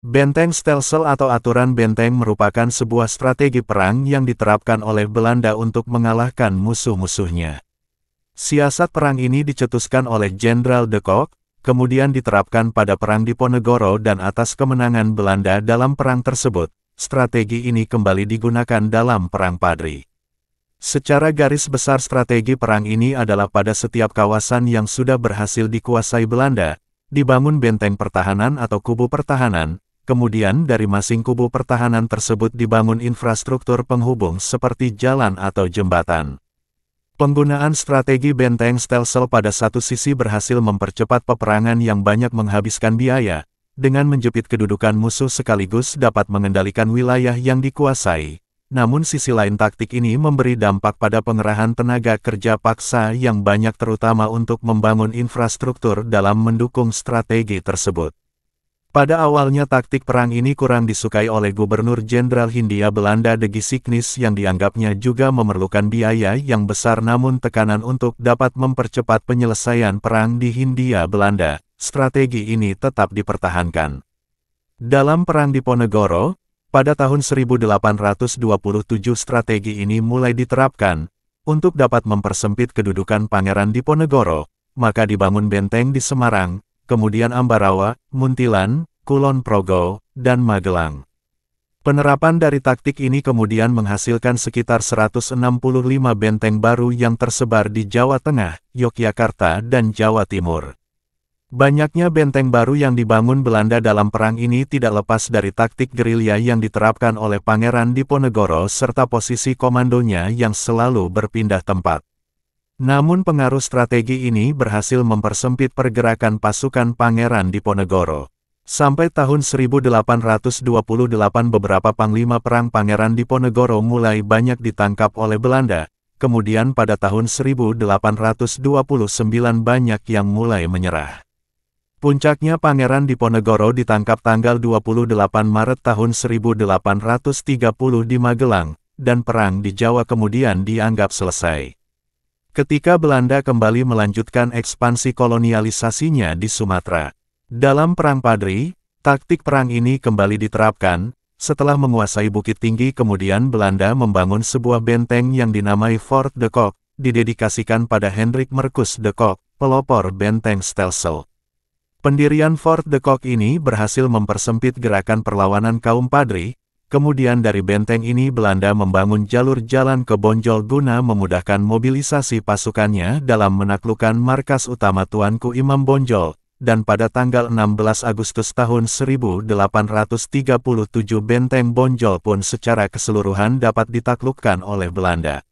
Benteng stelsel atau aturan benteng merupakan sebuah strategi perang yang diterapkan oleh Belanda untuk mengalahkan musuh-musuhnya. Siasat perang ini dicetuskan oleh Jenderal de Kock, kemudian diterapkan pada Perang Diponegoro dan atas kemenangan Belanda dalam perang tersebut, strategi ini kembali digunakan dalam Perang Padri. Secara garis besar strategi perang ini adalah pada setiap kawasan yang sudah berhasil dikuasai Belanda, dibangun benteng pertahanan atau kubu pertahanan, kemudian dari masing kubu pertahanan tersebut dibangun infrastruktur penghubung seperti jalan atau jembatan. Penggunaan strategi benteng stelsel pada satu sisi berhasil mempercepat peperangan yang banyak menghabiskan biaya, dengan menjepit kedudukan musuh sekaligus dapat mengendalikan wilayah yang dikuasai. Namun sisi lain taktik ini memberi dampak pada pengerahan tenaga kerja paksa yang banyak terutama untuk membangun infrastruktur dalam mendukung strategi tersebut. Pada awalnya taktik perang ini kurang disukai oleh Gubernur Jenderal Hindia Belanda de Giesignis yang dianggapnya juga memerlukan biaya yang besar namun tekanan untuk dapat mempercepat penyelesaian perang di Hindia Belanda, strategi ini tetap dipertahankan. Dalam Perang Diponegoro, pada tahun 1827 strategi ini mulai diterapkan, untuk dapat mempersempit kedudukan Pangeran Diponegoro, maka dibangun benteng di Semarang, kemudian Ambarawa, Muntilan, Kulon Progo, dan Magelang. Penerapan dari taktik ini kemudian menghasilkan sekitar 165 benteng baru yang tersebar di Jawa Tengah, Yogyakarta, dan Jawa Timur. Banyaknya benteng baru yang dibangun Belanda dalam perang ini tidak lepas dari taktik gerilya yang diterapkan oleh Pangeran Diponegoro serta posisi komandonya yang selalu berpindah tempat. Namun pengaruh strategi ini berhasil mempersempit pergerakan pasukan Pangeran Diponegoro. Sampai tahun 1828 beberapa panglima perang Pangeran Diponegoro mulai banyak ditangkap oleh Belanda, kemudian pada tahun 1829 banyak yang mulai menyerah. Puncaknya Pangeran Diponegoro ditangkap tanggal 28 Maret tahun 1830 di Magelang, dan perang di Jawa kemudian dianggap selesai. Ketika Belanda kembali melanjutkan ekspansi kolonialisasinya di Sumatera. Dalam Perang Padri, taktik perang ini kembali diterapkan, setelah menguasai Bukit Tinggi kemudian Belanda membangun sebuah benteng yang dinamai Fort de Kock, didedikasikan pada Hendrik Merkus de Kock, pelopor benteng stelsel. Pendirian Fort de Kock ini berhasil mempersempit gerakan perlawanan kaum Padri. Kemudian dari benteng ini Belanda membangun jalur jalan ke Bonjol guna memudahkan mobilisasi pasukannya dalam menaklukkan markas utama Tuanku Imam Bonjol, dan pada tanggal 16 Agustus tahun 1837 benteng Bonjol pun secara keseluruhan dapat ditaklukkan oleh Belanda.